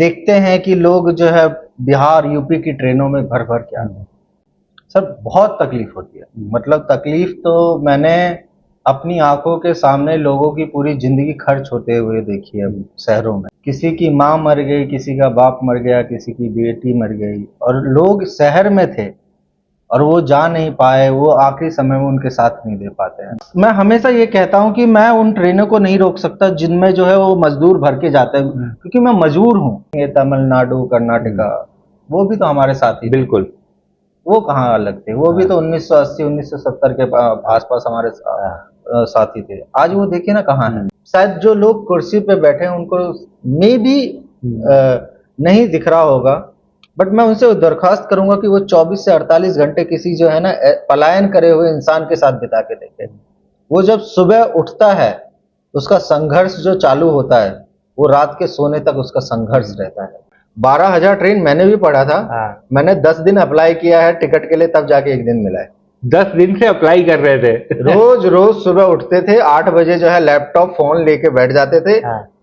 देखते हैं कि लोग जो है बिहार यूपी की ट्रेनों में भर भर के आते हैं। सर बहुत तकलीफ होती है। मतलब तकलीफ तो मैंने अपनी आंखों के सामने लोगों की पूरी जिंदगी खर्च होते हुए देखी है शहरों में। किसी की माँ मर गई, किसी का बाप मर गया, किसी की बेटी मर गई, और लोग शहर में थे और वो जा नहीं पाए, वो आखिरी समय में उनके साथ नहीं दे पाते हैं। मैं हमेशा ये कहता हूँ कि मैं उन ट्रेनों को नहीं रोक सकता जिनमें जो है वो मजदूर भर के जाते हैं, क्योंकि मैं मजबूर हूँ। ये तमिलनाडु, कर्नाटका, वो भी तो हमारे साथ ही थे। बिल्कुल। वो कहाँ अलग थे? वो भी तो 1980 1970 के आसपास हमारे साथी थे। आज वो देखिए ना कहाँ है। शायद जो लोग कुर्सी पे बैठे हैं उनको मे भी नहीं दिख रहा होगा, बट मैं उनसे दरखास्त करूंगा कि वो 24 से 48 घंटे किसी जो है ना पलायन करे हुए इंसान के साथ बिता के देखे। वो जब सुबह उठता है, उसका संघर्ष जो चालू होता है, वो रात के सोने तक उसका संघर्ष रहता है। 12,000 ट्रेन मैंने भी पढ़ा था। मैंने 10 दिन अप्लाई किया है टिकट के लिए, तब जाके एक दिन मिला है। 10 दिन से अप्लाई कर रहे थे। रोज रोज सुबह उठते थे 8 बजे, जो है लैपटॉप फोन लेके बैठ जाते थे।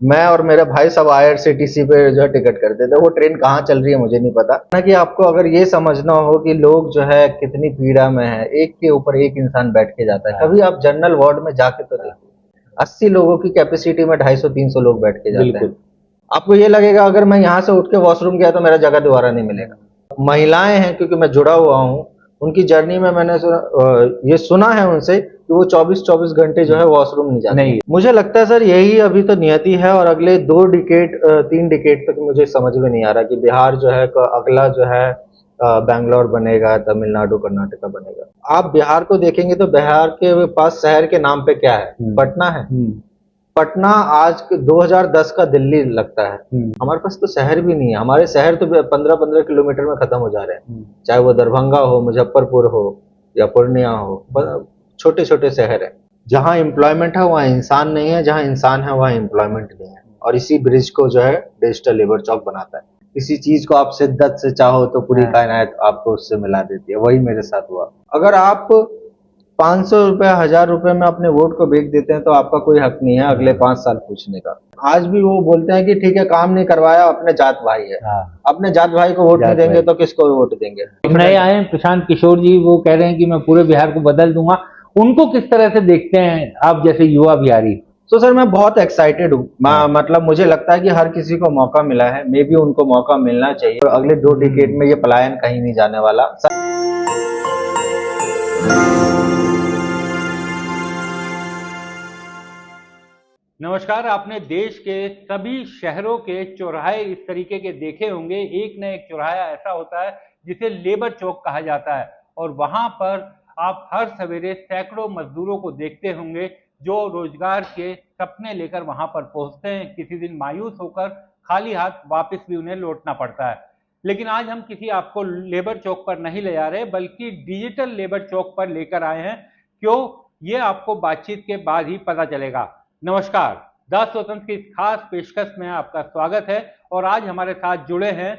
मैं और मेरे भाई सब IRCTC पे जो है टिकट करते थे। वो ट्रेन कहाँ चल रही है मुझे नहीं पता ना। कि आपको अगर ये समझना हो कि लोग जो है कितनी पीड़ा में है, एक के ऊपर एक इंसान बैठ के जाता है। कभी आप जनरल वार्ड में जाके तो देखिए, 80 लोगों की कैपेसिटी में 250-300 लोग बैठ के जाते हैं। आपको ये लगेगा अगर मैं यहाँ से उठ के वॉशरूम गया तो मेरा जगह दोबारा नहीं मिलेगा। महिलाएं हैं, क्योंकि मैं जुड़ा हुआ हूँ उनकी जर्नी में, मैंने ये सुना है उनसे कि वो 24-24 घंटे जो है वॉशरूम नहीं जाते। नहीं, मुझे लगता है सर यही अभी तो नियति है, और अगले 2 डिकेड 3 डिकेड तक मुझे समझ में नहीं आ रहा कि बिहार जो है अगला जो है बैंगलोर बनेगा, तमिलनाडु, कर्नाटका बनेगा। आप बिहार को देखेंगे तो बिहार के पास शहर के नाम पे क्या है? पटना है। पटना आज 2010 का दिल्ली लगता है। हमारे पास तो शहर भी नहीं है। हमारे शहर तो 15-15 किलोमीटर में खत्म हो जा रहे हैं, चाहे वो दरभंगा हो, मुजफ्फरपुर हो या पूर्णिया हो। छोटे छोटे शहर है। जहाँ एम्प्लॉयमेंट है वहाँ इंसान नहीं है, जहाँ इंसान है वहाँ एम्प्लॉयमेंट नहीं है। और इसी ब्रिज को जो है डिजिटल लेबर चौक बनाता है। किसी चीज को आप शिद्दत से चाहो तो पूरी कायनात आपको उससे मिला देती है। वही मेरे साथ हुआ। अगर आप 500 रुपए, 1000 रुपए में अपने वोट को बेच देते हैं तो आपका कोई हक नहीं है अगले 5 साल पूछने का। आज भी वो बोलते हैं कि ठीक है काम नहीं करवाया, अपने जात भाई है। अपने जात भाई को वोट नहीं देंगे तो किसको वोट देंगे? नए आए हैं प्रशांत किशोर जी, वो कह रहे हैं कि मैं पूरे बिहार को बदल दूंगा। उनको किस तरह से देखते हैं आप जैसे युवा बिहारी? तो सर मैं बहुत एक्साइटेड हूँ। मतलब मुझे लगता है कि हर किसी को मौका मिला है, मे भी उनको मौका मिलना चाहिए। और अगले 2 डिकेड में ये पलायन कहीं नहीं जाने वाला। नमस्कार। आपने देश के सभी शहरों के चौराहे इस तरीके के देखे होंगे। एक न एक चौराहा ऐसा होता है जिसे लेबर चौक कहा जाता है, और वहां पर आप हर सवेरे सैकड़ों मजदूरों को देखते होंगे जो रोजगार के सपने लेकर वहां पर पहुंचते हैं। किसी दिन मायूस होकर खाली हाथ वापस भी उन्हें लौटना पड़ता है। लेकिन आज हम किसी आपको लेबर चौक पर नहीं ले जा रहे, बल्कि डिजिटल लेबर चौक पर लेकर आए हैं। क्यों, ये आपको बातचीत के बाद ही पता चलेगा। नमस्कार, द स्वतंत्र की इस खास पेशकश में आपका स्वागत है। और आज हमारे साथ जुड़े हैं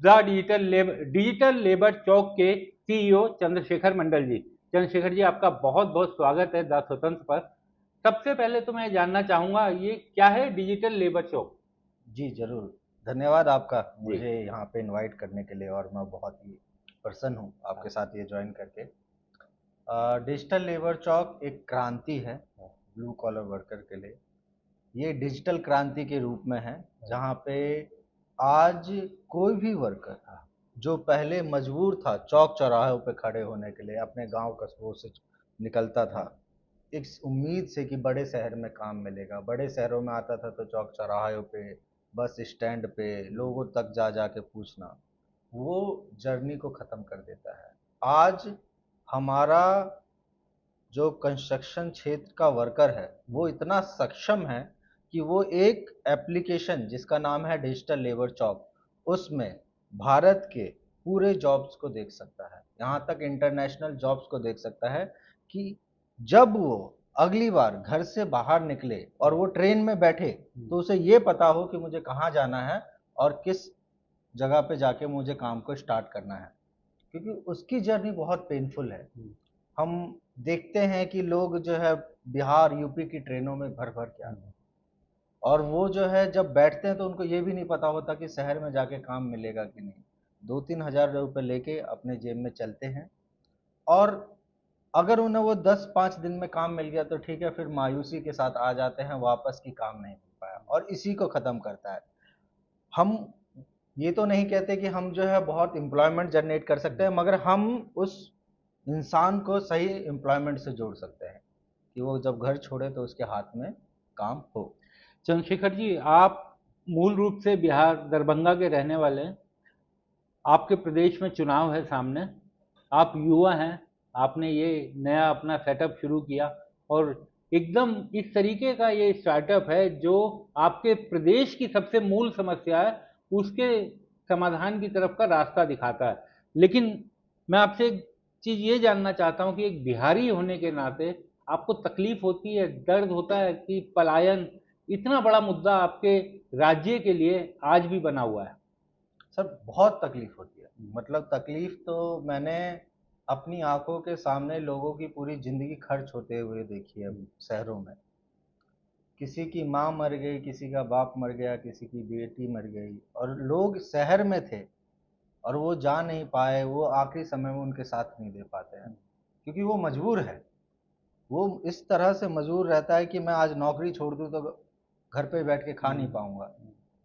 द डिजिटल लेबर चौक के CEO चंद्रशेखर मंडल जी। चंद्रशेखर जी, आपका बहुत बहुत स्वागत है द स्वतंत्र पर। सबसे पहले तो मैं जानना चाहूंगा, ये क्या है डिजिटल लेबर चौक? जी जरूर, धन्यवाद आपका मुझे यहाँ पे इनवाइट करने के लिए, और मैं बहुत ही प्रसन्न हूँ आपके साथ ये ज्वाइन करके। डिजिटल लेबर चौक एक क्रांति है ब्लू कॉलर वर्कर के लिए। ये डिजिटल क्रांति के रूप में है, जहाँ पे आज कोई भी वर्कर जो पहले मजबूर था चौक चौराहों पे खड़े होने के लिए, अपने गांव कस्बों से निकलता था एक उम्मीद से कि बड़े शहर में काम मिलेगा। बड़े शहरों में आता था तो चौक चौराहों पे, बस स्टैंड पे लोगों तक जा जा के पूछना, वो जर्नी को ख़त्म कर देता है। आज हमारा जो कंस्ट्रक्शन क्षेत्र का वर्कर है वो इतना सक्षम है कि वो एक एप्लीकेशन जिसका नाम है डिजिटल लेबर चौक, उसमें भारत के पूरे जॉब्स को देख सकता है, यहाँ तक इंटरनेशनल जॉब्स को देख सकता है। कि जब वो अगली बार घर से बाहर निकले और वो ट्रेन में बैठे तो उसे ये पता हो कि मुझे कहाँ जाना है और किस जगह पे जाके मुझे काम को स्टार्ट करना है। क्योंकि उसकी जर्नी बहुत पेनफुल है। हम देखते हैं कि लोग जो है बिहार यूपी की ट्रेनों में भर भर के आते हैं, और वो जो है जब बैठते हैं तो उनको ये भी नहीं पता होता कि शहर में जाके काम मिलेगा कि नहीं। 2-3 हज़ार रुपये लेके अपने जेब में चलते हैं, और अगर उन्हें वो 10-5 दिन में काम मिल गया तो ठीक है, फिर मायूसी के साथ आ जाते हैं वापस कि काम नहीं मिल पाया, और इसी को ख़त्म करता है। हम ये तो नहीं कहते कि हम जो है बहुत एम्प्लॉयमेंट जनरेट कर सकते हैं, मगर हम उस इंसान को सही एम्प्लॉयमेंट से जोड़ सकते हैं कि वो जब घर छोड़े तो उसके हाथ में काम हो। चंद्रशेखर जी, आप मूल रूप से बिहार दरभंगा के रहने वाले हैं। आपके प्रदेश में चुनाव है सामने, आप युवा हैं, आपने ये नया अपना सेटअप शुरू किया और एकदम इस तरीके का ये स्टार्टअप है जो आपके प्रदेश की सबसे मूल समस्या है उसके समाधान की तरफ का रास्ता दिखाता है। लेकिन मैं आपसे एक चीज़ ये जानना चाहता हूँ कि एक बिहारी होने के नाते आपको तकलीफ होती है, दर्द होता है कि पलायन इतना बड़ा मुद्दा आपके राज्य के लिए आज भी बना हुआ है? सर बहुत तकलीफ होती है, मतलब तकलीफ तो मैंने अपनी आंखों के सामने लोगों की पूरी जिंदगी खर्च होते हुए देखी है शहरों में। किसी की माँ मर गई, किसी का बाप मर गया, किसी की बेटी मर गई, और लोग शहर में थे और वो जा नहीं पाए, वो आखिरी समय में उनके साथ नहीं दे पाते हैं क्योंकि वो मजबूर है। वो इस तरह से मजबूर रहता है कि मैं आज नौकरी छोड़ दूँ तो घर पे बैठ के खा नहीं पाऊंगा,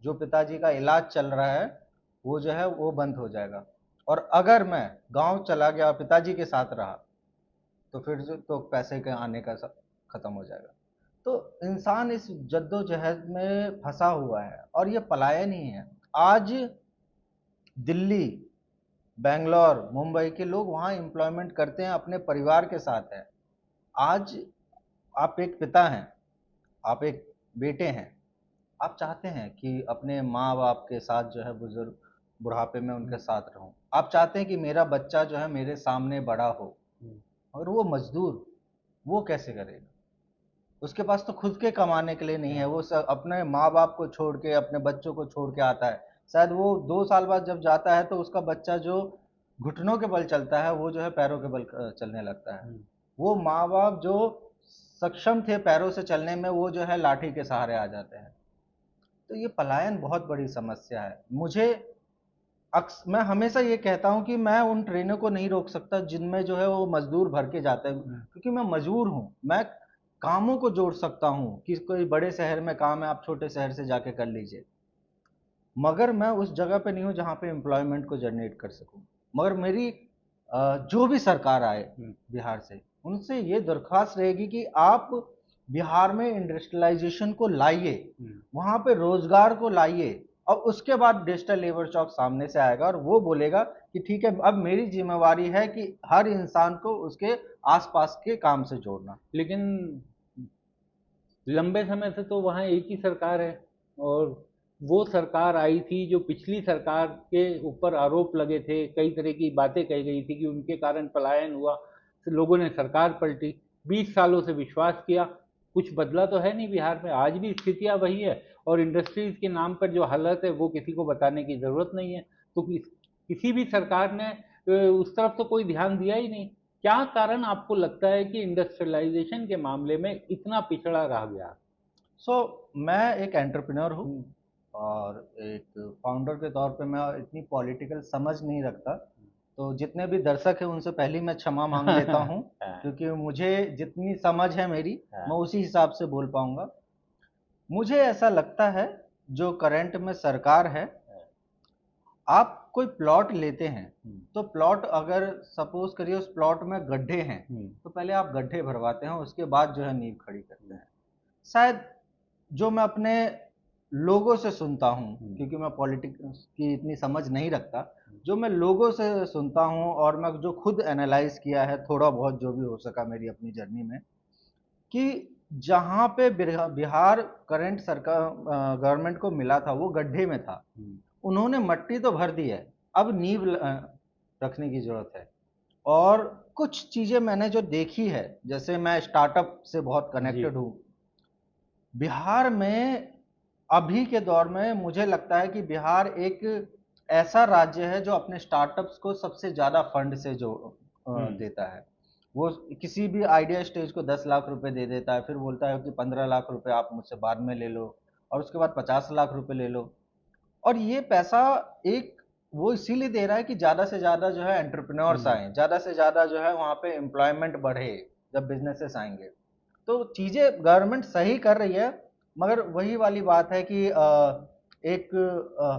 जो पिताजी का इलाज चल रहा है वो जो है वो बंद हो जाएगा, और अगर मैं गांव चला गया पिताजी के साथ रहा तो फिर जो तो पैसे के आने का सब खत्म हो जाएगा। तो इंसान इस जद्दोजहद में फंसा हुआ है, और ये पलायन ही है। आज दिल्ली, बेंगलोर, मुंबई के लोग वहाँ एम्प्लॉयमेंट करते हैं, अपने परिवार के साथ है। आज आप एक पिता हैं, आप एक बेटे हैं, आप चाहते हैं कि अपने माँ बाप के साथ जो है बुजुर्ग बुढ़ापे में उनके साथ रहूं। आप चाहते हैं कि मेरा बच्चा जो है मेरे सामने बड़ा हो, और वो मजदूर वो कैसे करेगा? उसके पास तो खुद के कमाने के लिए नहीं है, वो सब अपने माँ बाप को छोड़ के अपने बच्चों को छोड़ के आता है। शायद वो 2 साल बाद जब जाता है तो उसका बच्चा जो घुटनों के बल चलता है वो जो है पैरों के बल चलने लगता है। वो माँ बाप जो सक्षम थे पैरों से चलने में, वो जो है लाठी के सहारे आ जाते हैं। तो ये पलायन बहुत बड़ी समस्या है। मैं हमेशा ये कहता हूँ कि मैं उन ट्रेनों को नहीं रोक सकता जिनमें जो है वो मजदूर भर के जाते हैं, क्योंकि मैं मजबूर हूँ। मैं कामों को जोड़ सकता हूँ कि कोई बड़े शहर में काम है, आप छोटे शहर से जाके कर लीजिए, मगर मैं उस जगह पे नहीं हूँ जहाँ पे एम्प्लॉयमेंट को जनरेट कर सकूँ। मगर मेरी जो भी सरकार आए बिहार से, उनसे ये दरख्वास्त रहेगी कि आप बिहार में इंडस्ट्रियलाइजेशन को लाइए, वहाँ पे रोजगार को लाइए, और उसके बाद डिजिटल लेबर चौक सामने से आएगा और वो बोलेगा कि ठीक है, अब मेरी जिम्मेवारी है कि हर इंसान को उसके आसपास के काम से जोड़ना। लेकिन लंबे समय से तो वहाँ एक ही सरकार है और वो सरकार आई थी जो पिछली सरकार के ऊपर आरोप लगे थे, कई तरह की बातें कही गई थी कि उनके कारण पलायन हुआ, तो लोगों ने सरकार पलटी, 20 सालों से विश्वास किया, कुछ बदला तो है नहीं बिहार में, आज भी स्थितियाँ वही है और इंडस्ट्रीज के नाम पर जो हालत है वो किसी को बताने की ज़रूरत नहीं है। तो किसी भी सरकार ने उस तरफ तो कोई ध्यान दिया ही नहीं। क्या कारण आपको लगता है कि इंडस्ट्रियलाइजेशन के मामले में इतना पिछड़ा रह गया? मैं एक एंटरप्रेन्योर हूँ, और एक फाउंडर के तौर पे मैं इतनी पॉलिटिकल समझ नहीं रखता, तो जितने भी दर्शक हैं उनसे पहले मैं क्षमा मांग लेता हूँ, क्योंकि मुझे जितनी समझ है मेरी, मैं उसी हिसाब से बोल पाऊंगा। मुझे ऐसा लगता है जो करंट में सरकार है, आप कोई प्लॉट लेते हैं तो प्लॉट अगर सपोज करिए उस प्लॉट में गड्ढे हैं, तो पहले आप गड्ढे भरवाते हैं, उसके बाद जो है नींव खड़ी करते हैं। शायद जो मैं अपने लोगों से सुनता हूँ, क्योंकि मैं पॉलिटिक्स की इतनी समझ नहीं रखता, जो मैं लोगों से सुनता हूँ और मैं जो खुद एनालाइज किया है थोड़ा बहुत जो भी हो सका मेरी अपनी जर्नी में, कि जहाँ पे बिहार करंट सरकार गवर्नमेंट को मिला था वो गड्ढे में था, उन्होंने मट्टी तो भर दी है, अब नींव रखने की जरूरत है। और कुछ चीजें मैंने जो देखी है, जैसे मैं स्टार्टअप से बहुत कनेक्टेड हूँ, बिहार में अभी के दौर में मुझे लगता है कि बिहार एक ऐसा राज्य है जो अपने स्टार्टअप्स को सबसे ज्यादा फंड से जो देता है। वो किसी भी आइडिया स्टेज को 10 लाख रुपए दे देता है, फिर बोलता है कि 15 लाख रुपए आप मुझसे बाद में ले लो, और उसके बाद 50 लाख रुपए ले लो। और ये पैसा एक वो इसीलिए दे रहा है कि ज्यादा से ज्यादा जो है एंटरप्रेन्योर्स आए, ज्यादा से ज्यादा जो है वहां पे एम्प्लॉयमेंट बढ़े, जब बिजनेसेस आएंगे। तो चीजें गवर्नमेंट सही कर रही है, मगर वही वाली बात है कि एक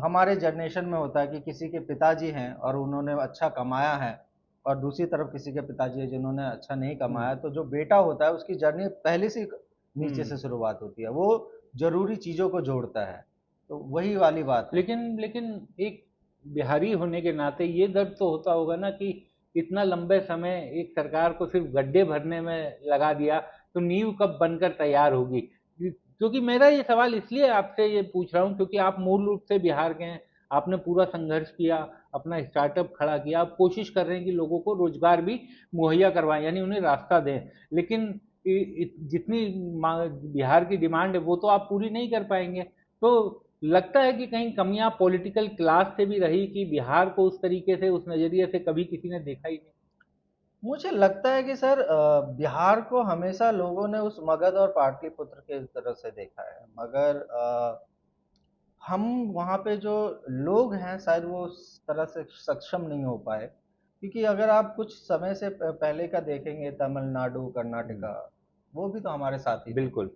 हमारे जनरेशन में होता है कि किसी के पिताजी हैं और उन्होंने अच्छा कमाया है, और दूसरी तरफ किसी के पिताजी है जिन्होंने अच्छा नहीं कमाया, तो जो बेटा होता है उसकी जर्नी पहले से नीचे से शुरुआत होती है, वो जरूरी चीजों को जोड़ता है। तो वही वाली बात है। लेकिन लेकिन एक बिहारी होने के नाते ये दर्द तो होता होगा ना कि इतना लंबे समय एक सरकार को सिर्फ गड्ढे भरने में लगा दिया, तो नींव कब बनकर तैयार होगी? क्योंकि मेरा ये सवाल इसलिए आपसे ये पूछ रहा हूँ क्योंकि आप मूल रूप से बिहार के हैं, आपने पूरा संघर्ष किया, अपना स्टार्टअप खड़ा किया, आप कोशिश कर रहे हैं कि लोगों को रोजगार भी मुहैया करवाएं, यानी उन्हें रास्ता दें। लेकिन जितनी बिहार की डिमांड है वो तो आप पूरी नहीं कर पाएंगे। तो लगता है कि कहीं कमियां पॉलिटिकल क्लास से भी रही कि बिहार को उस तरीके से, उस नजरिए से कभी किसी ने देखा ही नहीं। मुझे लगता है कि सर बिहार को हमेशा लोगों ने उस मगध और पाटलिपुत्र के तरह से देखा है, मगर हम वहाँ पे जो लोग हैं शायद वो उस तरह से सक्षम नहीं हो पाए, क्योंकि अगर आप कुछ समय से पहले का देखेंगे, तमिलनाडु, कर्नाटका, वो भी तो हमारे साथी थे। बिल्कुल।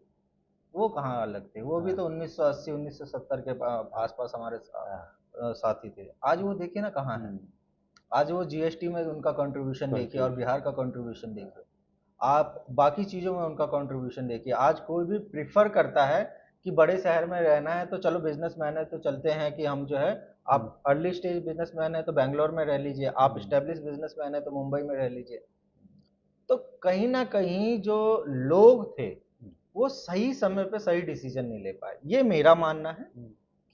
वो कहाँ अलग थे? वो भी हाँ। तो 1980 1970 के आसपास हमारे साथी थे। आज वो देखिए ना कहाँ है। आज वो जीएसटी में उनका कंट्रीब्यूशन देखिए और बिहार का कंट्रीब्यूशन देखिए, आप बाकी चीज़ों में उनका कंट्रीब्यूशन देखिए। आज कोई भी प्रिफर करता है कि बड़े शहर में रहना है तो चलो, बिजनेसमैन है तो चलते हैं कि हम जो है, आप अर्ली स्टेज बिजनेसमैन है तो बैंगलोर में रह लीजिए, आप स्टेब्लिश बिजनेसमैन है तो मुंबई में रह लीजिए। तो कहीं ना कहीं जो लोग थे वो सही समय पे सही डिसीजन नहीं ले पाए, ये मेरा मानना है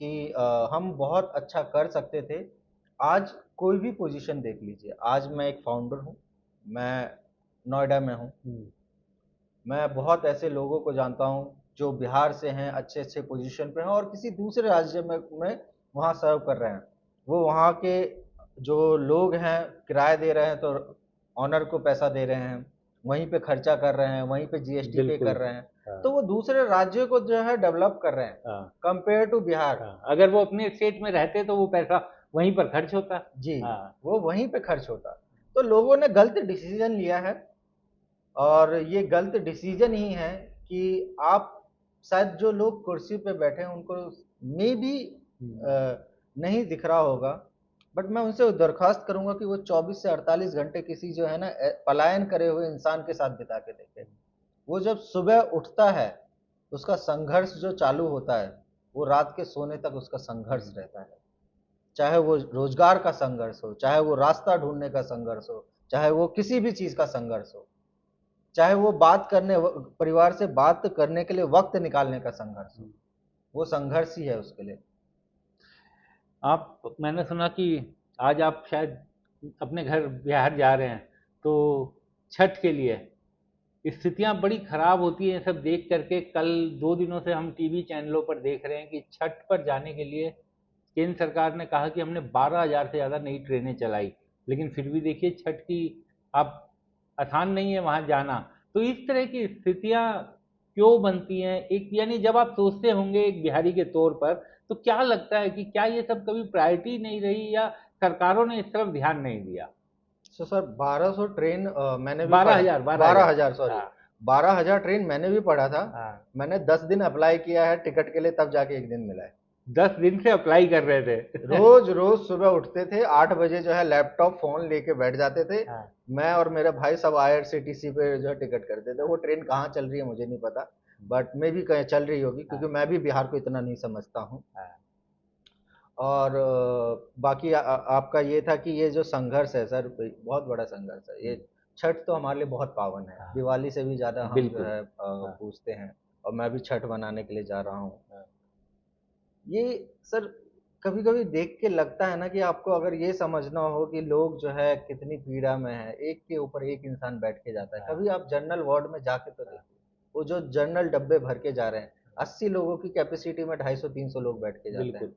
कि हम बहुत अच्छा कर सकते थे। आज कोई भी पोजीशन देख लीजिए, आज मैं एक फाउंडर हूँ, मैं नोएडा में हूँ, मैं बहुत ऐसे लोगों को जानता हूँ जो बिहार से हैं, अच्छे अच्छे पोजीशन पे हैं और किसी दूसरे राज्य में वहाँ सर्व कर रहे हैं। वो वहाँ के जो लोग हैं किराया दे रहे हैं तो ऑनर को पैसा दे रहे हैं, वहीं पे खर्चा कर रहे हैं, वहीं पे जीएसटी पे बिल्कुल। कर रहे हैं। हाँ। तो वो दूसरे राज्यों को जो है डेवलप कर रहे हैं हाँ। Compare to Bihar. हाँ, अगर वो अपने स्टेट में रहते तो वो पैसा वहीं पर खर्च होता। जी, हाँ। वो वहीं पे खर्च होता। तो लोगों ने गलत डिसीजन लिया है, और ये गलत डिसीजन ही है कि आप शायद जो लोग कुर्सी पे बैठे हैं उनको मे भी नहीं दिख रहा होगा, बट मैं उनसे दरखास्त करूंगा कि वो 24 से 48 घंटे किसी जो है ना पलायन करे हुए इंसान के साथ बिता के देखें। वो जब सुबह उठता है, उसका संघर्ष जो चालू होता है, वो रात के सोने तक उसका संघर्ष रहता है। चाहे वो रोजगार का संघर्ष हो, चाहे वो रास्ता ढूंढने का संघर्ष हो, चाहे वो किसी भी चीज का संघर्ष हो, चाहे वो परिवार से बात करने के लिए वक्त निकालने का संघर्ष हो, वो संघर्ष ही है उसके लिए। मैंने सुना कि आज आप शायद अपने घर बिहार जा रहे हैं, तो छठ के लिए स्थितियां बड़ी खराब होती हैं सब देख करके। कल 2 दिनों से हम टीवी चैनलों पर देख रहे हैं कि छठ पर जाने के लिए केंद्र सरकार ने कहा कि हमने 12,000 से ज़्यादा नई ट्रेनें चलाई, लेकिन फिर भी देखिए छठ की अब आसान नहीं है वहाँ जाना। तो इस तरह की स्थितियाँ क्यों बनती हैं? एक यानी जब आप सोचते होंगे एक बिहारी के तौर पर, तो क्या लगता है कि क्या ये सब कभी प्रायोरिटी नहीं रही या सरकारों ने इस तरफ ध्यान नहीं दिया? तो सर 1200 ट्रेन मैंने भी बारह पढ़ा। हजार बारह बारह हजार हजार सॉरी, हाँ। 12,000 ट्रेन मैंने भी पढ़ा था। हाँ। मैंने 10 दिन अप्लाई किया है टिकट के लिए, तब जाके एक दिन मिला है। 10 दिन से अप्लाई कर रहे थे। रोज रोज सुबह उठते थे 8 बजे, जो है लैपटॉप फोन लेके बैठ जाते थे। हाँ। मैं और मेरे भाई सब आईआरसीटीसी पे जो है टिकट करते थे। वो ट्रेन कहाँ चल रही है मुझे नहीं पता, बट मे भी कहीं चल रही होगी, क्योंकि मैं भी बिहार को इतना नहीं समझता हूँ। हाँ। और बाकी आपका ये था कि ये जो संघर्ष है सर, बहुत बड़ा संघर्ष है ये। छठ तो हमारे लिए बहुत पावन है, हाँ। दिवाली से भी ज्यादा हम जो बिल्कुल। है हाँ। पूजते हैं, और मैं भी छठ मनाने के लिए जा रहा हूँ। हाँ। ये सर कभी कभी देख के लगता है ना कि आपको अगर ये समझना हो कि लोग जो है कितनी पीड़ा में है, एक के ऊपर एक इंसान बैठ के जाता है। हाँ। कभी आप जनरल वार्ड में जाके तो देखिए, वो जो जनरल डब्बे भर के जा रहे हैं, 80 लोगों की कैपेसिटी में 250-300 लोग बैठ के जाते हैं। बिल्कुल।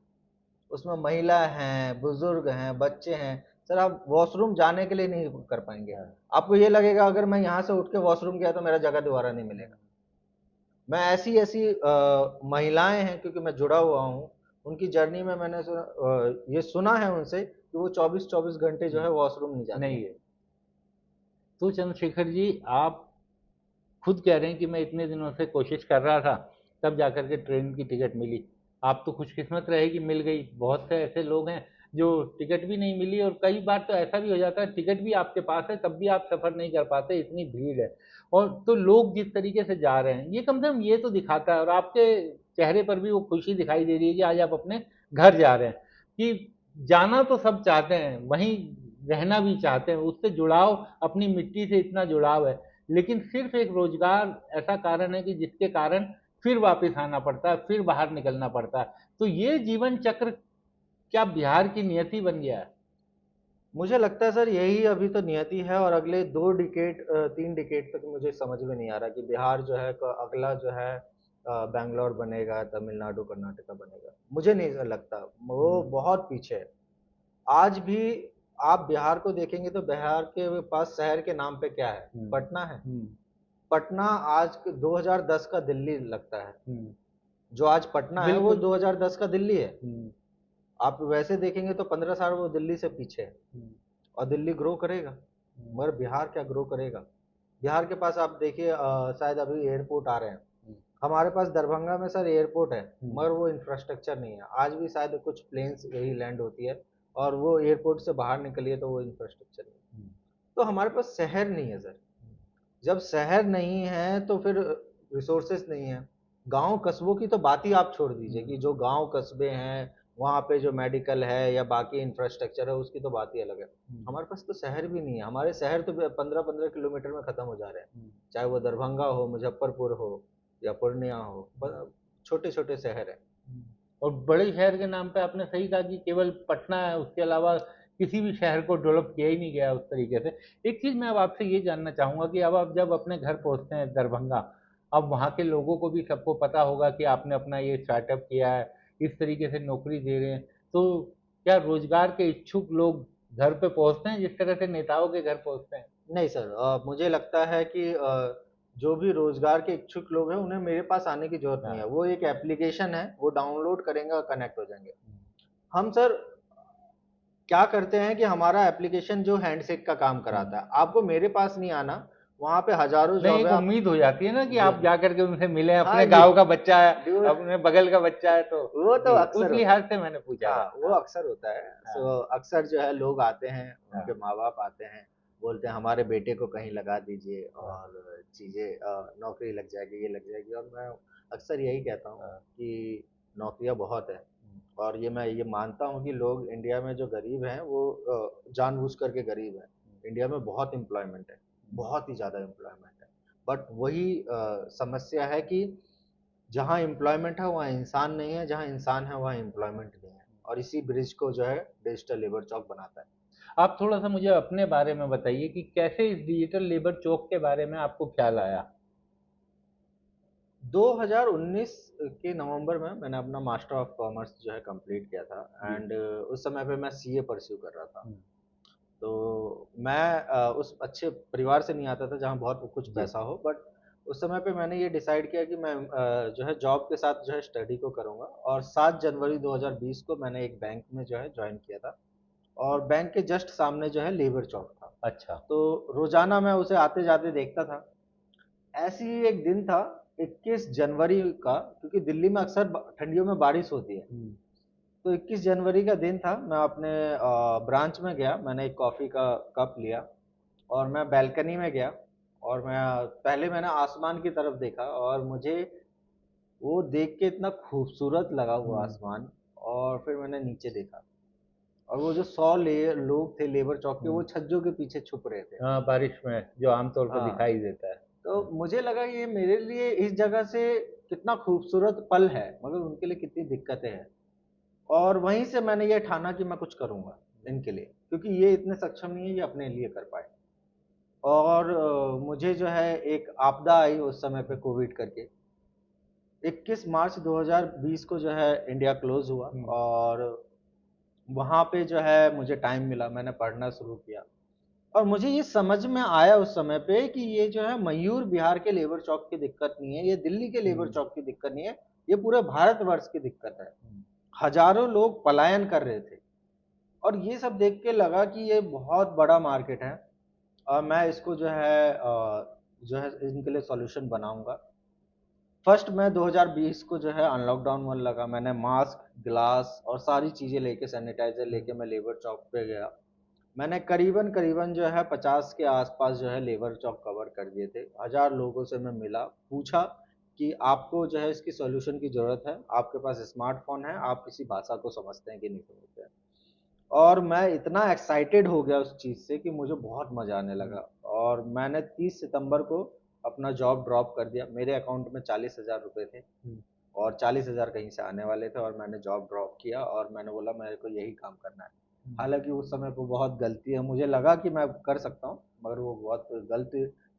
उसमें महिला हैं, बुजुर्ग हैं, बच्चे हैं। सर आप वॉशरूम जाने के लिए नहीं कर पाएंगे। हाँ। आपको ये लगेगा अगर मैं यहाँ से उठ के वॉशरूम गया तो मेरा जगह दोबारा नहीं मिलेगा। मैं ऐसी ऐसी महिलाएं हैं, क्योंकि मैं जुड़ा हुआ हूँ उनकी जर्नी में, मैंने ये सुना है उनसे कि वो 24-24 घंटे जो है वॉशरूम नहीं जाते। नहीं है। तो चंद्रशेखर जी, आप खुद कह रहे हैं कि मैं इतने दिनों से कोशिश कर रहा था, तब जाकर के ट्रेन की टिकट मिली। आप तो खुशकिस्मत रहे कि मिल गई। बहुत से ऐसे लोग हैं जो टिकट भी नहीं मिली, और कई बार तो ऐसा भी हो जाता है टिकट भी आपके पास है तब भी आप सफ़र नहीं कर पाते, इतनी भीड़ है। और तो लोग जिस तरीके से जा रहे हैं, ये कम से कम ये तो दिखाता है, और आपके चेहरे पर भी वो खुशी दिखाई दे रही है कि आज आप अपने घर जा रहे हैं। कि जाना तो सब चाहते हैं, वहीं रहना भी चाहते हैं, उससे जुड़ाव, अपनी मिट्टी से इतना जुड़ाव है। लेकिन सिर्फ एक रोजगार ऐसा कारण है कि जिसके कारण फिर वापस आना पड़ता है, फिर बाहर निकलना पड़ता है। तो ये जीवन चक्र क्या बिहार की नियति बन गया है? मुझे लगता है सर यही अभी तो नियति है, और अगले 2 डिकेड 3 डिकेड तक मुझे समझ में नहीं आ रहा कि बिहार जो है अगला जो है बैंगलोर बनेगा, तमिलनाडु, कर्नाटका बनेगा। मुझे नहीं लगता, वो बहुत पीछे है। आज भी आप बिहार को देखेंगे तो बिहार के पास शहर के नाम पे क्या है? पटना है। पटना आज 2010 का दिल्ली लगता है। जो आज पटना है वो बिल्कुल। 2010 का दिल्ली है। आप वैसे देखेंगे तो 15 साल वो दिल्ली से पीछे है, और दिल्ली ग्रो करेगा, मगर बिहार क्या ग्रो करेगा? बिहार के पास आप देखिए शायद अभी एयरपोर्ट आ रहे हैं। हमारे पास दरभंगा में सर एयरपोर्ट है, मगर वो इंफ्रास्ट्रक्चर नहीं है। आज भी शायद कुछ प्लेन्स यही लैंड होती है, और वो एयरपोर्ट से बाहर निकलिए तो वो इंफ्रास्ट्रक्चर नहीं है। तो हमारे पास शहर नहीं है सर। जब शहर नहीं है तो फिर रिसोर्सेस नहीं है। गांव कस्बों की तो बात ही आप छोड़ दीजिए, कि जो गांव कस्बे हैं वहाँ पे जो मेडिकल है या बाकी इंफ्रास्ट्रक्चर है उसकी तो बात ही अलग है। हमारे पास तो शहर भी नहीं है। हमारे शहर तो 15-15 किलोमीटर में खत्म हो जा रहे हैं, चाहे वो दरभंगा हो, मुजफ्फरपुर हो, या पूर्णिया हो। छोटे छोटे शहर है। और बड़े शहर के नाम पे आपने सही कहा कि केवल पटना है, उसके अलावा किसी भी शहर को डेवलप किया ही नहीं गया उस तरीके से। एक चीज़ मैं अब आपसे ये जानना चाहूँगा कि अब आप जब अपने घर पहुँचते हैं दरभंगा, अब वहाँ के लोगों को भी सबको पता होगा कि आपने अपना ये स्टार्टअप किया है, इस तरीके से नौकरी दे रहे हैं। तो क्या रोजगार के इच्छुक लोग घर पे पहुँचते हैं जिस तरह से नेताओं के घर पहुँचते हैं? नहीं सर, मुझे लगता है कि जो भी रोजगार के इच्छुक लोग हैं उन्हें मेरे पास आने की जरूरत नहीं है। हाँ। वो एक एप्लीकेशन है, वो डाउनलोड करेंगे और कनेक्ट हो जाएंगे। हम सर क्या करते हैं कि हमारा एप्लीकेशन जो हैंडशेक का काम कराता है, आपको मेरे पास नहीं आना। वहां पे हजारों नहीं, जॉब एक है। आप उम्मीद हो जाती है ना कि जी, आप जा करके उनसे मिलें, हाँ अपने ये गाँव का बच्चा है, ड्यू- अपने बगल का बच्चा है तो। वो तो जी, उस अक्सर होता है। लिहाज से मैंने पूछा था। हाँ, वो हाँ, अक्सर होता है। हाँ, सो अक्सर जो है लोग आते हैं, उनके हाँ, माँ बाप आते हैं, बोलते हैं हमारे बेटे को कहीं लगा दीजिए हाँ, और चीजें नौकरी लग जाएगी, ये लग जाएगी। और मैं अक्सर यही कहता हूँ हाँ, कि नौकरियां बहुत है। और ये मैं ये मानता हूँ कि लोग इंडिया में जो गरीब हैं वो जानबूझ करके गरीब हैं। इंडिया में बहुत एम्प्लॉयमेंट है, बहुत ही ज़्यादा एम्प्लॉयमेंट है। बट वही समस्या है कि जहाँ एम्प्लॉयमेंट है वहाँ इंसान नहीं है, जहाँ इंसान है वहाँ एम्प्लॉयमेंट नहीं है। और इसी ब्रिज को जो है डिजिटल लेबर चौक बनाता है। आप थोड़ा सा मुझे अपने बारे में बताइए कि कैसे इस डिजिटल लेबर चौक के बारे में आपको ख्याल आया? 2019 के नवंबर में मैंने अपना मास्टर ऑफ कॉमर्स जो है कंप्लीट किया था। जी। एंड उस समय पे मैं सीए परस्यू कर रहा था। हम्म, तो मैं उस अच्छे परिवार से नहीं आता था जहाँ बहुत कुछ जी। पैसा हो। बट उस समय पे मैंने ये डिसाइड किया कि मैं जो है जॉब के साथ जो है स्टडी को करूँगा। और 7 जनवरी 2020 को मैंने एक बैंक में जो है ज्वाइन किया था। और बैंक के जस्ट सामने जो है लेबर चौक था। अच्छा। तो रोजाना मैं उसे आते जाते देखता था। ऐसे ही एक दिन था 21 जनवरी का, क्योंकि दिल्ली में अक्सर ठंडियों में बारिश होती है। हम्म, तो 21 जनवरी का दिन था, मैं अपने ब्रांच में गया, मैंने एक कॉफ़ी का कप लिया और मैं बैल्कनी में गया। और मैं पहले मैंने आसमान की तरफ देखा, और मुझे वो देख के इतना खूबसूरत लगा वो हम्म, आसमान। और फिर मैंने नीचे देखा, और वो जो 100 लोग थे लेबर चौक के, वो हम्म। छज्जों के पीछे छुप रहे थे। हाँ, बारिश में जो आमतौर पर हाँ, दिखाई देता है। तो मुझे लगा ये मेरे लिए इस जगह से कितना खूबसूरत पल है, मगर उनके लिए कितनी दिक्कतें हैं। और वहीं से मैंने ये ठाना कि मैं कुछ करूंगा इनके लिए, क्योंकि ये इतने सक्षम नहीं है ये अपने लिए कर पाए। और मुझे जो है एक आपदा आई उस समय पे, कोविड करके। 21 मार्च 2020 को जो है इंडिया क्लोज हुआ। और वहाँ पे जो है मुझे टाइम मिला, मैंने पढ़ना शुरू किया। और मुझे ये समझ में आया उस समय पे कि ये जो है मयूर बिहार के लेबर चौक की दिक्कत नहीं है, ये दिल्ली के लेबर चौक की दिक्कत नहीं है, ये पूरे भारतवर्ष की दिक्कत है। हजारों लोग पलायन कर रहे थे और ये सब देख के लगा कि ये बहुत बड़ा मार्केट है और मैं इसको जो है इनके लिए सॉल्यूशन बनाऊंगा। फर्स्ट मैं 2020 को जो है अनलॉकडाउन में लगा, मैंने मास्क, ग्लास और सारी चीजें लेके, सैनिटाइजर लेके मैं लेबर चौक पे गया। मैंने करीबन करीबन जो है 50 के आसपास जो है लेबर चौक कवर कर दिए थे। 1000 लोगों से मैं मिला, पूछा कि आपको जो है इसकी सॉल्यूशन की जरूरत है, आपके पास स्मार्टफोन है, आप किसी भाषा को समझते हैं कि नहीं समझते हैं। और मैं इतना एक्साइटेड हो गया उस चीज़ से कि मुझे बहुत मज़ा आने लगा और मैंने 30 सितंबर को अपना जॉब ड्रॉप कर दिया। मेरे अकाउंट में 40,000 रुपये थे और 40,000 कहीं से आने वाले थे और मैंने जॉब ड्रॉप किया और मैंने बोला मेरे को यही काम करना है। हालांकि उस समय पे बहुत गलती है, मुझे लगा कि मैं कर सकता हूँ मगर वो बहुत गलत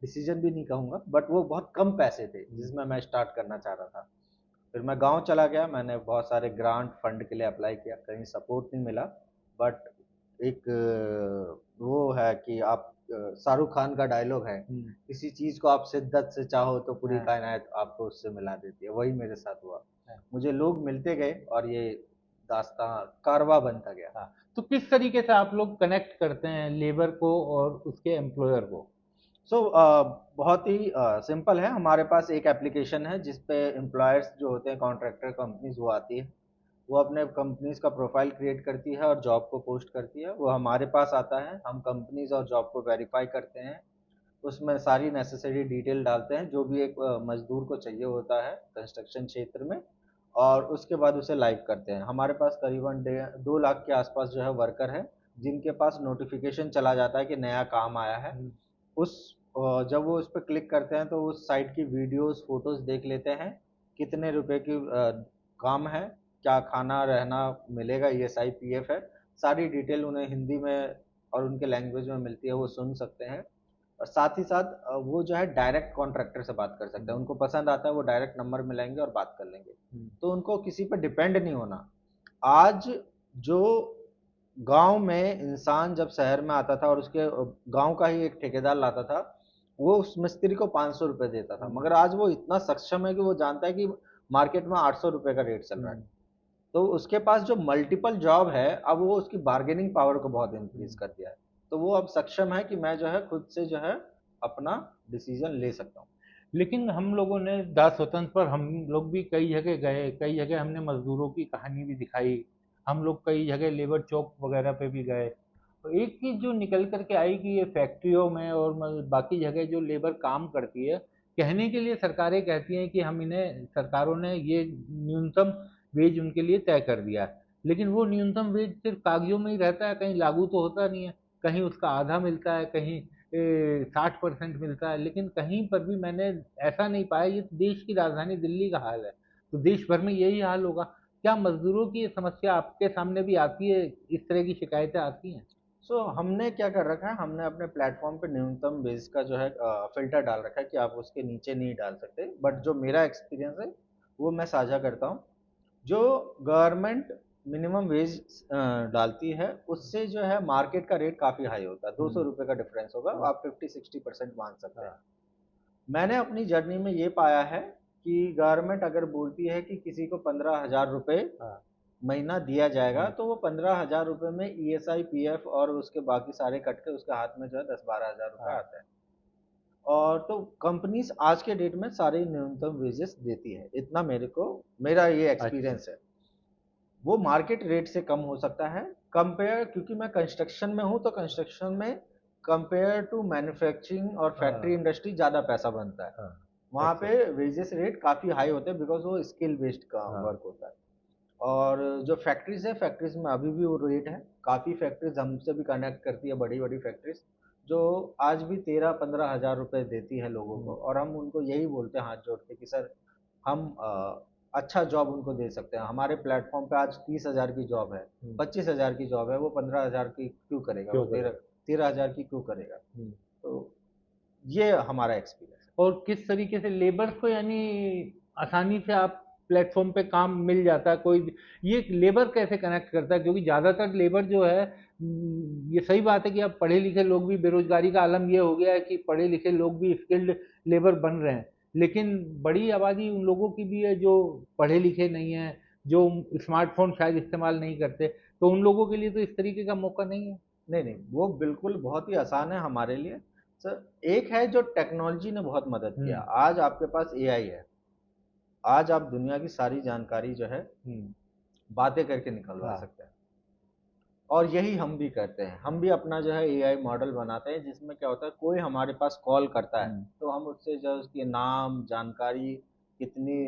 डिसीजन भी नहीं कहूँगा, बट वो बहुत कम पैसे थे जिसमें मैं स्टार्ट करना चाह रहा था। फिर मैं गांव चला गया, मैंने बहुत सारे ग्रांट फंड के लिए अप्लाई किया, कहीं सपोर्ट नहीं मिला। बट एक वो है कि आप शाहरुख खान का डायलॉग है, किसी चीज को आप शिद्दत से चाहो तो पूरी कायनात आपको उससे मिला देती है, वही मेरे साथ हुआ। मुझे लोग मिलते गए और ये दास्तां कारवा बनता गया। तो किस तरीके से आप लोग कनेक्ट करते हैं लेबर को और उसके एम्प्लॉयर को? सो बहुत ही सिंपल है, हमारे पास एक एप्लीकेशन है जिसपे एम्प्लॉयर्स जो होते हैं, कॉन्ट्रैक्टर कंपनीज वो आती है, वो अपने कंपनीज का प्रोफाइल क्रिएट करती है और जॉब को पोस्ट करती है, वो हमारे पास आता है, हम कंपनीज और जॉब को वेरीफाई करते हैं, उसमें सारी नेसेसरी डिटेल डालते हैं जो भी एक मजदूर को चाहिए होता है कंस्ट्रक्शन क्षेत्र में, और उसके बाद उसे लाइव करते हैं। हमारे पास करीबन 2 लाख के आसपास जो है वर्कर है जिनके पास नोटिफिकेशन चला जाता है कि नया काम आया है। उस जब वो उस पर क्लिक करते हैं तो उस साइट की वीडियोस फोटोज देख लेते हैं, कितने रुपए की काम है, क्या खाना रहना मिलेगा, ESI PF है, सारी डिटेल उन्हें हिंदी में और उनके लैंग्वेज में मिलती है, वो सुन सकते हैं। और साथ ही साथ वो जो है डायरेक्ट कॉन्ट्रैक्टर से बात कर सकते हैं, उनको पसंद आता है वो डायरेक्ट नंबर मिलाएंगे और बात कर लेंगे, तो उनको किसी पर डिपेंड नहीं होना। आज जो गांव में इंसान जब शहर में आता था और उसके गांव का ही एक ठेकेदार लाता था, वो उस मिस्त्री को 500 रुपये देता था, मगर आज वो इतना सक्षम है कि वो जानता है कि मार्केट में 800 रुपये का रेट चल रहा है। तो उसके पास जो मल्टीपल जॉब है, अब वो उसकी बार्गेनिंग पावर को बहुत इंक्रीज कर दिया है, तो वो अब सक्षम है कि मैं जो है खुद से जो है अपना डिसीजन ले सकता हूँ। लेकिन हम लोगों ने दास स्वतंत्र पर हम लोग भी कई जगह गए, कई जगह हमने मजदूरों की कहानी भी दिखाई, हम लोग कई जगह लेबर चौक वगैरह पे भी गए। तो एक चीज जो निकल करके आई कि ये फैक्ट्रियों में और बाकी जगह जो लेबर काम करती है, कहने के लिए सरकारें कहती हैं कि हम इन्हें, सरकारों ने ये न्यूनतम वेज उनके लिए तय कर दिया है, लेकिन वो न्यूनतम वेज सिर्फ कागजों में ही रहता है, कहीं लागू तो होता नहीं है। कहीं उसका आधा मिलता है, कहीं 60% मिलता है, लेकिन कहीं पर भी मैंने ऐसा नहीं पाया। ये तो देश की राजधानी दिल्ली का हाल है, तो देश भर में यही हाल होगा। क्या मजदूरों की ये समस्या आपके सामने भी आती है, इस तरह की शिकायतें आती हैं? हमने क्या कर रखा है, हमने अपने प्लेटफॉर्म पे न्यूनतम बेस का जो है फिल्टर डाल रखा है कि आप उसके नीचे नहीं डाल सकते, बट जो मेरा एक्सपीरियंस है वो मैं साझा करता हूँ। जो गवर्नमेंट मिनिमम वेज डालती है उससे जो है मार्केट का रेट काफी हाई होता है, 200 रुपये का डिफरेंस होगा, आप 50-60% मान सकते हैं। मैंने अपनी जर्नी में ये पाया है कि गवर्नमेंट अगर बोलती है कि किसी को 15,000 रुपये महीना दिया जाएगा, तो वो 15,000 रुपये में ESI PF और उसके बाकी सारे कट के उसके हाथ में जो है 10-12 हज़ार रुपये आता है। और तो कंपनीज आज के डेट में सारे न्यूनतम वेजेस देती है, इतना मेरा ये एक्सपीरियंस है। वो मार्केट रेट से कम हो सकता है कंपेयर, क्योंकि मैं कंस्ट्रक्शन में हूँ, तो कंस्ट्रक्शन में कंपेयर टू मैन्युफैक्चरिंग और फैक्ट्री इंडस्ट्री ज़्यादा पैसा बनता है। वहाँ पे वेजेस रेट काफ़ी हाई होते हैं बिकॉज वो स्किल बेस्ड का वर्क होता है। और जो फैक्ट्रीज है, फैक्ट्रीज में अभी भी वो रेट है, काफ़ी फैक्ट्रीज हमसे भी कनेक्ट करती है, बड़ी बड़ी फैक्ट्रीज जो आज भी 13-15 हज़ार रुपये देती है लोगों को, और हम उनको यही बोलते हैं हाथ जोड़ के कि सर हम अच्छा जॉब उनको दे सकते हैं। हमारे प्लेटफॉर्म पे आज 30,000 की जॉब है, 25,000 की जॉब है, वो 15,000 की क्यों करेगा, वो 13,000 की क्यों करेगा। तो ये हमारा एक्सपीरियंस है। और किस तरीके से लेबर्स को, यानी आसानी से आप प्लेटफॉर्म पे काम मिल जाता है। कोई ये लेबर कैसे कनेक्ट करता है, क्योंकि ज़्यादातर लेबर जो है ये सही बात है कि अब पढ़े लिखे लोग भी, बेरोजगारी का आलम ये हो गया है कि पढ़े लिखे लोग भी स्किल्ड लेबर बन रहे हैं, लेकिन बड़ी आबादी उन लोगों की भी है जो पढ़े लिखे नहीं है, जो स्मार्टफोन शायद इस्तेमाल नहीं करते, तो उन लोगों के लिए तो इस तरीके का मौका नहीं है। नहीं नहीं, वो बिल्कुल बहुत ही आसान है हमारे लिए सर। एक है जो टेक्नोलॉजी ने बहुत मदद किया, आज आपके पास एआई है, आज आप दुनिया की सारी जानकारी जो है बातें करके निकलवा हाँ। सकते हैं। और यही हम भी करते हैं, हम भी अपना जो है एआई मॉडल बनाते हैं, जिसमें क्या होता है कोई हमारे पास कॉल करता है तो हम उससे जो उसकी नाम जानकारी, कितनी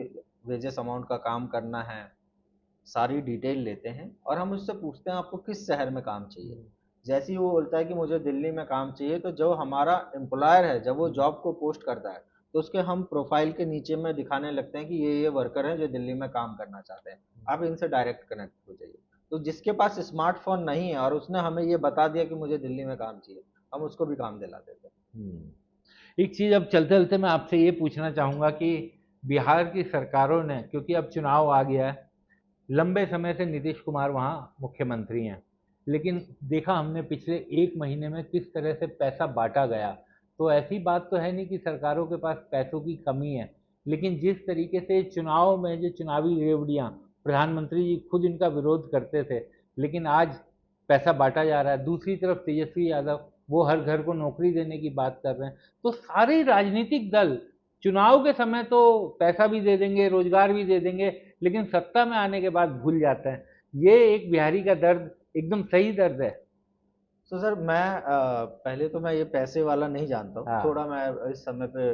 वेजेस अमाउंट का काम करना है, सारी डिटेल लेते हैं और हम उससे पूछते हैं आपको किस शहर में काम चाहिए। जैसे ही वो बोलता है कि मुझे दिल्ली में काम चाहिए, तो जो हमारा एम्प्लॉयर है जब वो जॉब को पोस्ट करता है तो उसके हम प्रोफाइल के नीचे में दिखाने लगते हैं कि ये वर्कर हैं जो दिल्ली में काम करना चाहते हैं, आप इनसे डायरेक्ट कनेक्ट हो जाइए। तो जिसके पास स्मार्टफोन नहीं है और उसने हमें ये बता दिया कि मुझे दिल्ली में काम चाहिए, हम उसको भी काम दिला देते हैं। एक चीज अब चलते चलते मैं आपसे ये पूछना चाहूंगा कि बिहार की सरकारों ने, क्योंकि अब चुनाव आ गया है, लंबे समय से नीतीश कुमार वहाँ मुख्यमंत्री हैं, लेकिन देखा हमने पिछले एक महीने में किस तरह से पैसा बांटा गया। तो ऐसी बात तो है नहीं कि सरकारों के पास पैसों की कमी है, लेकिन जिस तरीके से चुनाव में जो चुनावी रेवड़ियाँ, प्रधानमंत्री जी खुद इनका विरोध करते थे, लेकिन आज पैसा बांटा जा रहा है। दूसरी तरफ तेजस्वी यादव, वो हर घर को नौकरी देने की बात कर रहे हैं। तो सारे राजनीतिक दल चुनाव के समय तो पैसा भी दे देंगे, रोजगार भी दे देंगे, लेकिन सत्ता में आने के बाद भूल जाते हैं। ये एक बिहारी का दर्द एकदम सही दर्द है। तो सर मैं पहले तो मैं ये पैसे वाला नहीं जानता हूँ, हाँ। थोड़ा मैं इस समय पे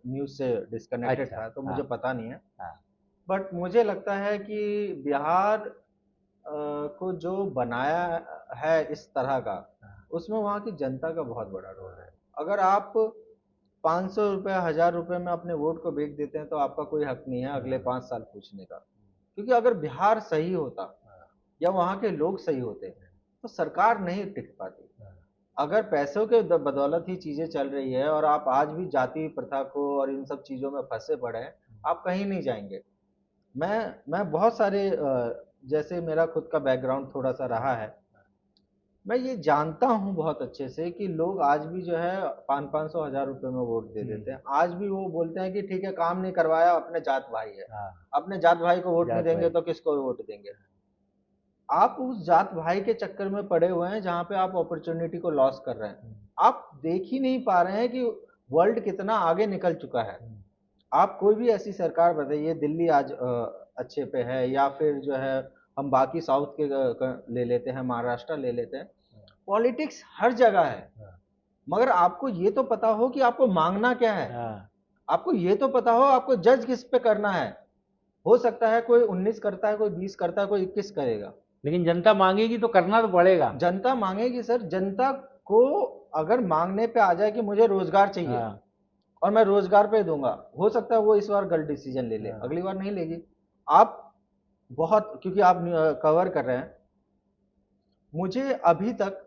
न्यूज़ से डिस्कनेक्टेड अच्छा। था तो हाँ। मुझे पता नहीं है। हाँ। बट मुझे लगता है कि बिहार को जो बनाया है इस तरह का, हाँ। उसमें वहाँ की जनता का बहुत बड़ा रोल है। अगर आप 500 रुपये 1000 रुपये में अपने वोट को बेच देते हैं तो आपका कोई हक नहीं है अगले 5 साल पूछने का। क्योंकि अगर बिहार सही होता या वहाँ के लोग सही होते तो सरकार नहीं टिक पाती। अगर पैसों के बदौलत ही चीजें चल रही है और आप आज भी जाति प्रथा को और इन सब चीजों में फंसे पड़े हैं, आप कहीं नहीं जाएंगे। मैं बहुत सारे जैसे मेरा खुद का बैकग्राउंड थोड़ा सा रहा है, मैं ये जानता हूँ बहुत अच्छे से कि लोग आज भी जो है 500 1000 रुपए में वोट दे देते हैं। आज भी वो बोलते हैं कि ठीक है काम नहीं करवाया, अपने जात भाई है, हाँ। अपने जात भाई को वोट नहीं जात देंगे भाई। तो किसको वोट देंगे। आप उस जात भाई के चक्कर में पड़े हुए हैं जहां पे आप अपॉर्चुनिटी को लॉस कर रहे हैं। आप देख ही नहीं पा रहे हैं कि वर्ल्ड कितना आगे निकल चुका है। आप कोई भी ऐसी सरकार बताइए, दिल्ली आज अच्छे पे है, या फिर जो है हम बाकी साउथ के ले लेते हैं, महाराष्ट्र ले लेते हैं, पॉलिटिक्स हर जगह है। मगर आपको ये तो पता हो कि आपको मांगना क्या है, हाँ। आपको ये तो पता हो आपको जज किस पे करना है। हो सकता है कोई 19 करता है, कोई 20 करता है, कोई 21 करेगा, लेकिन जनता मांगेगी तो करना तो पड़ेगा। जनता मांगेगी सर। जनता को अगर मांगने पे आ जाए कि मुझे रोजगार चाहिए हाँ। और मैं रोजगार पे दूंगा, हो सकता है वो इस बार गलत डिसीजन ले ले, हाँ। अगली बार नहीं लेगी। आप बहुत, क्योंकि आप कवर कर रहे हैं, मुझे अभी तक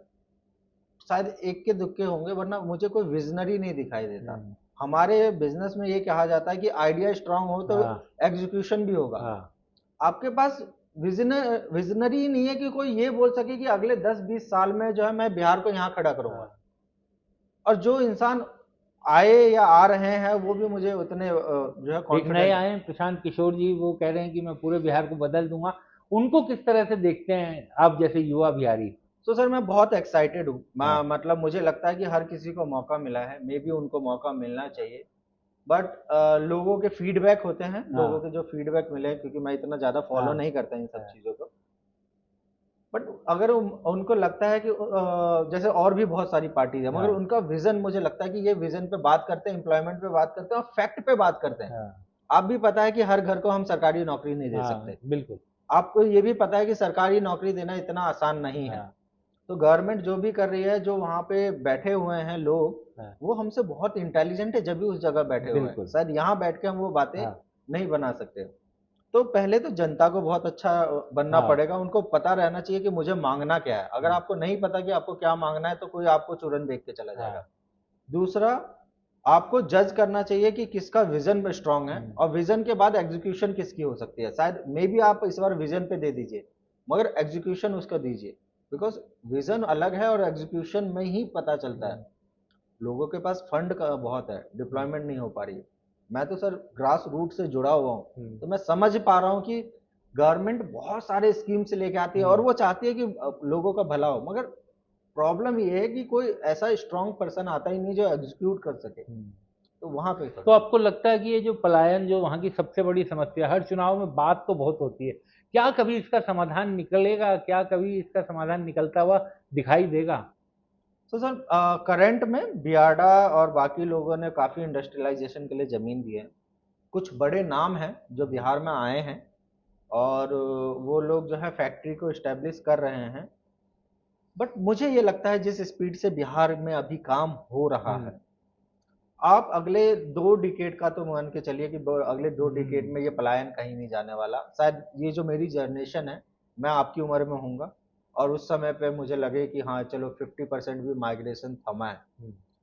शायद एक के दुक्के होंगे वरना मुझे कोई विजनरी नहीं दिखाई देता। हमारे बिजनेस में ये कहा जाता है कि आइडिया स्ट्रांग हो तो हाँ। एग्जीक्यूशन भी होगा। हाँ। आपके पास विजनरी ही नहीं है कि कोई ये बोल सके कि अगले 10-20 साल में जो है मैं बिहार को यहाँ खड़ा करूंगा। और जो इंसान आए या आ रहे हैं वो भी मुझे उतने जो है एक नए कॉन्फिडेंट। आए हैं प्रशांत किशोर जी, वो कह रहे हैं कि मैं पूरे बिहार को बदल दूंगा। उनको किस तरह से देखते हैं आप जैसे युवा बिहारी? तो सर मैं बहुत एक्साइटेड हूँ। हाँ। मतलब मुझे लगता है कि हर किसी को मौका मिला है, मे बी उनको मौका मिलना चाहिए। बट लोगों के फीडबैक होते हैं, लोगों के जो फीडबैक मिले, क्योंकि मैं इतना ज्यादा फॉलो नहीं करता इन सब चीजों को। बट अगर उनको लगता है कि जैसे और भी बहुत सारी पार्टीज है, मगर उनका विजन, मुझे लगता है कि ये विजन पे बात करते हैं, एम्प्लॉयमेंट पे बात करते हैं और फैक्ट पे बात करते हैं। आप भी पता है कि हर घर को हम सरकारी नौकरी नहीं दे सकते। बिल्कुल। आपको ये भी पता है कि सरकारी नौकरी देना इतना आसान नहीं है। तो गवर्नमेंट जो भी कर रही है, जो वहां पे बैठे हुए हैं लोग, वो हमसे बहुत इंटेलिजेंट है जब भी उस जगह बैठे हुए हैं। शायद यहाँ बैठ के हम वो बातें नहीं बना सकते। तो पहले तो जनता को बहुत अच्छा बनना पड़ेगा, उनको पता रहना चाहिए कि मुझे मांगना क्या है। अगर आपको नहीं पता कि आपको क्या मांगना है तो कोई आपको चुरन देख के चला जाएगा। दूसरा, आपको जज करना चाहिए कि किसका विजन स्ट्रांग है, और विजन के बाद एग्जीक्यूशन किसकी हो सकती है। शायद मे बी आप इस बार विजन पे दे दीजिए, मगर एग्जीक्यूशन उसका दीजिए, बिकॉज विजन अलग है और एग्जीक्यूशन में ही पता चलता है। लोगों के पास फंड का बहुत है, डिप्लॉयमेंट नहीं हो पा रही है। मैं तो सर ग्रास रूट से जुड़ा हुआ हूँ, तो मैं समझ पा रहा हूँ कि गवर्नमेंट बहुत सारे स्कीम से लेके आती है और वो चाहती है कि लोगों का भला हो, मगर प्रॉब्लम ये है कि कोई ऐसा स्ट्रांग पर्सन आता ही नहीं जो एग्जीक्यूट कर सके। तो वहां पे तो आपको लगता है कि ये जो पलायन जो वहाँ की सबसे बड़ी समस्या, हर चुनाव में बात तो बहुत होती है, क्या कभी इसका समाधान निकलेगा? क्या कभी इसका समाधान निकलता हुआ दिखाई देगा? तो सर करंट में बियाडा और बाकी लोगों ने काफी इंडस्ट्रियलाइजेशन के लिए जमीन दी है। कुछ बड़े नाम हैं जो बिहार में आए हैं, और वो लोग जो है फैक्ट्री को इस्टेब्लिश कर रहे हैं। बट मुझे ये लगता है जिस स्पीड से बिहार में अभी काम हो रहा है, आप अगले 2 डिकेड का तो मान के चलिए कि अगले 2 डिकेड में ये पलायन कहीं नहीं जाने वाला। शायद ये जो मेरी जनरेशन है, मैं आपकी उम्र में होऊंगा, और उस समय पे मुझे लगे कि हाँ चलो 50% भी माइग्रेशन थमा है,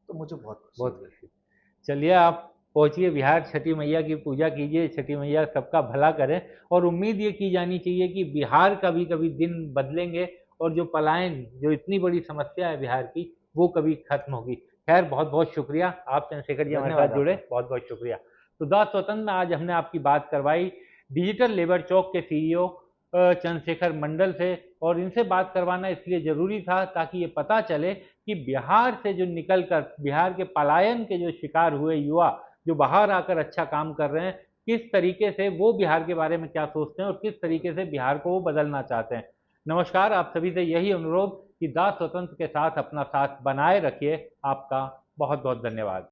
तो मुझे बहुत खुशी बहुत हुई। खुशी। चलिए, आप पहुंचिए बिहार, छठी मैया की पूजा कीजिए, छठी मैया सबका भला करें। और उम्मीद ये की जानी चाहिए कि बिहार का भी कभी दिन बदलेंगे, और जो पलायन, जो इतनी बड़ी समस्या है बिहार की, वो कभी खत्म होगी। खैर, बहुत बहुत शुक्रिया, आप चंद्रशेखर जी हमारे धन्यवाद साथ जुड़े, आपका। बहुत बहुत शुक्रिया। तो द स्वतंत्र में आज हमने आपकी बात करवाई डिजिटल लेबर चौक के सीईओ चंद्रशेखर मंडल से, और इनसे बात करवाना इसलिए जरूरी था ताकि ये पता चले कि बिहार से जो निकल कर, बिहार के पलायन के जो शिकार हुए युवा जो बाहर आकर अच्छा काम कर रहे हैं, किस तरीके से वो बिहार के बारे में क्या सोचते हैं और किस तरीके से बिहार को वो बदलना चाहते हैं। नमस्कार, आप सभी से यही अनुरोध कि द स्वतंत्र के साथ अपना साथ बनाए रखिए। आपका बहुत बहुत धन्यवाद।